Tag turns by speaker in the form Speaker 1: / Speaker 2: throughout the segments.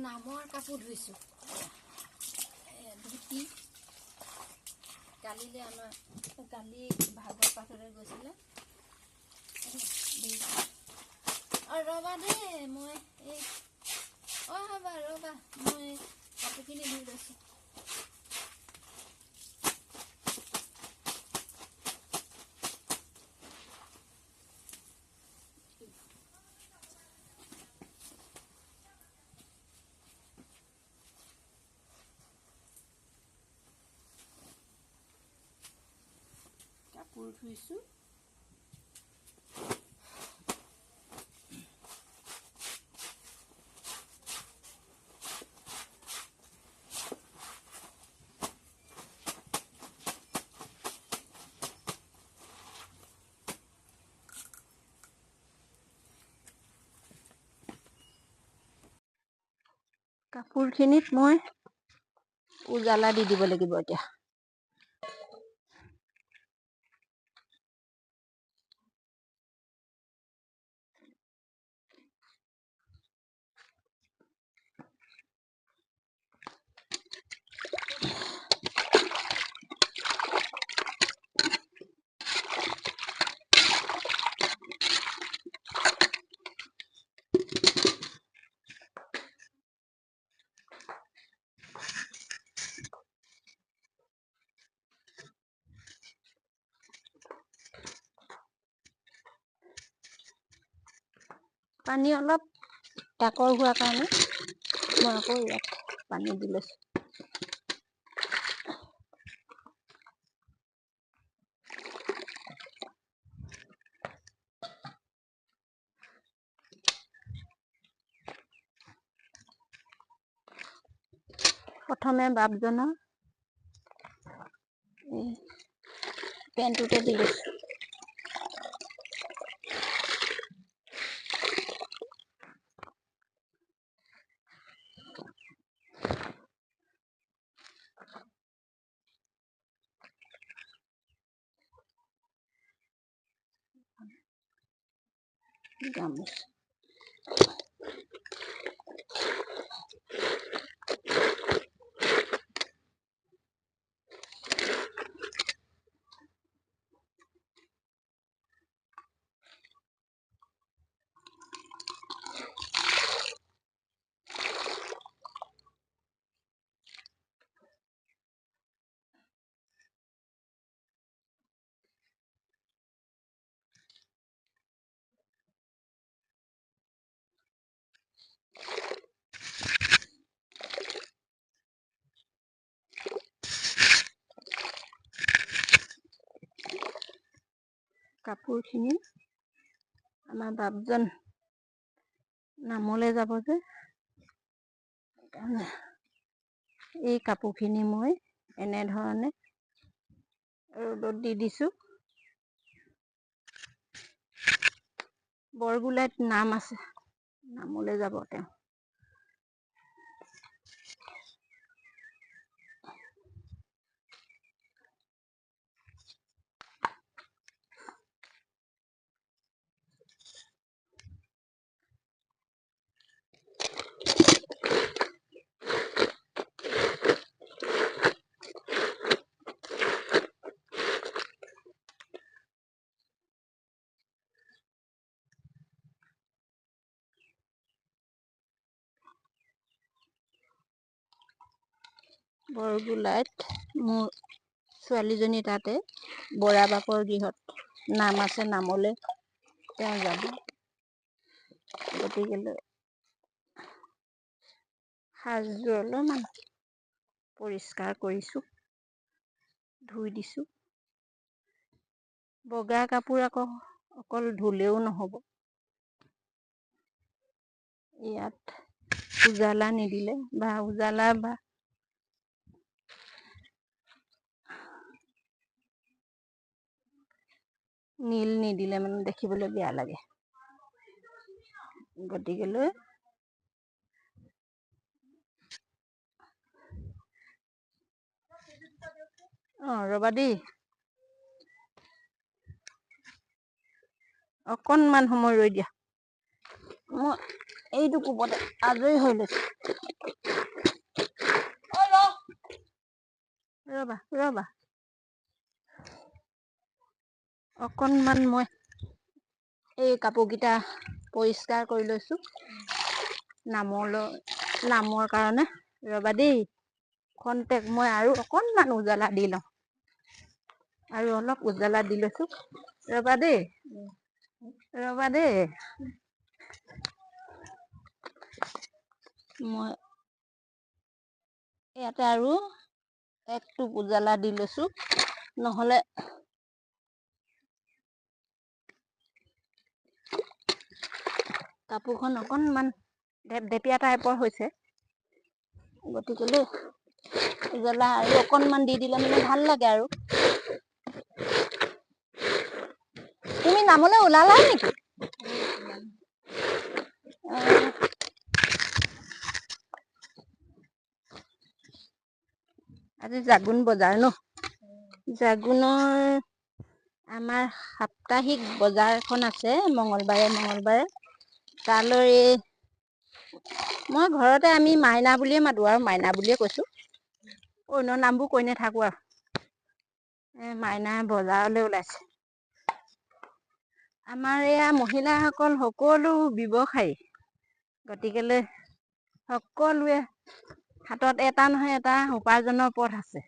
Speaker 1: নামৰ কাপোৰ ধুইছোঁ। ধুতি কালিলৈ আমাৰ কালি ভাগৱত পাঠলৈ গৈছিলে। ৰ'বা দেই, মই এই ৰ'বা মই কাপোৰখিনি ধুই লৈছোঁ। কাপোৰ ধুইছোঁ। কাপোৰখিনিত মই উজালা দি দিব লাগিব এতিয়া। পানী অলপ টাকৰ হোৱাৰ কাৰণে মই আকৌ ইয়াত পানী দি লৈছোঁ। প্ৰথমে বাপজনৰ পেনটোতে দি লৈছোঁ। গামোচা কাপোৰখিনি আমাৰ বাপজন নামলৈ যাব যে, সেইকাৰণে এই কাপোৰখিনি মই এনেধৰণে ৰ'দত দি দিছোঁ। বৰগোলাত নাম আছে, নামলৈ যাব তেওঁ। বৰগোলাত মোৰ ছোৱালীজনী তাতে বৰা বাপৰ গৃহত নাম আছে, নামলৈ তেওঁ যাব। গতিকেলৈ সাজযোৰ অলপমান পৰিষ্কাৰ কৰিছোঁ, ধুই দিছোঁ। বগা কাপোৰ আকৌ অকল ধুলেও নহ'ব, ইয়াত উজালা নিদিলে বা উজালা বা নীল নিদিলে মানে দেখিবলৈ বেয়া লাগে। গতিকেলৈ ৰ'বা দেই, অকণমান সময় ৰৈ দিয়া। মই এইটো কোবতে আজৰি হৈ লৈছোঁ। ৰবা অকণমান মই এই কাপোৰকেইটা পৰিষ্কাৰ কৰি লৈছো নামৰ কাৰণে। ৰবা দেই খন্তেক মই আৰু অকণমান উজালা দি লওঁ। আৰু অলপ উজালা দি লৈছো। ৰবা দেই মই ইয়াতে আৰু এক টোপ উজালা দি লৈছো, নহলে কাপোৰখন অকণমান ঢেপঢেপীয়া টাইপৰ হৈছে, গতিকেলৈ উজালা আৰু অকণমান দি দিলে মানে ভাল লাগে আৰু। তুমি নামলৈ ওলালা নেকি? আজি জাগোন বজাৰ ন? জাগোনৰ আমাৰ সাপ্তাহিক বজাৰ এখন আছে মঙ্গলবাৰে। তালৈ মই ঘৰতে আমি মাইনা বুলিয়ে মাতো আৰু মাইনা বুলিয়ে কৈছো। অন্য নামবোৰ কৈ নাথাকো আৰু। মাইনা বজাৰলৈ ওলাইছে। আমাৰ এয়া মহিলাসকল সকলো ব্যৱসায়ী, গতিকেলৈ সকলোৱে হাতত এটা নহয় এটা উপাৰ্জনৰ পথ আছে।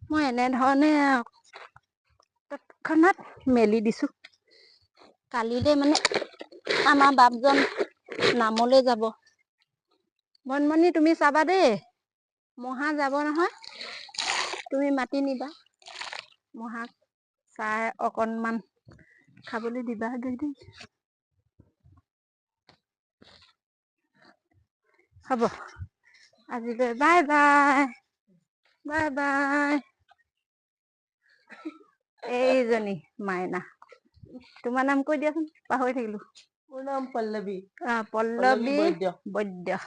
Speaker 1: মই এনেধৰণে তৎক্ষণাত মেলি দিছো। কালিলৈ মানে আমাৰ বাপজন নামলৈ যাব। বনমণি তুমি চাবা দেই, মহা যাব নহয়, তুমি মাতি নিবা মহাক। চাহ অকনমান খাবলৈ দিবা দেই। হ'ব আজিলৈ বাই বাই। এইজনী মাইনা। তোমাৰ নাম কৈ দিয়াচোন, পাহৰি থাকিলো।
Speaker 2: মোৰ নাম পল্লৱী।
Speaker 1: পল্লৱী বৈদ্য।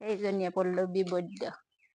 Speaker 1: এইজনীয়ে পল্লৱী বৈদ্য।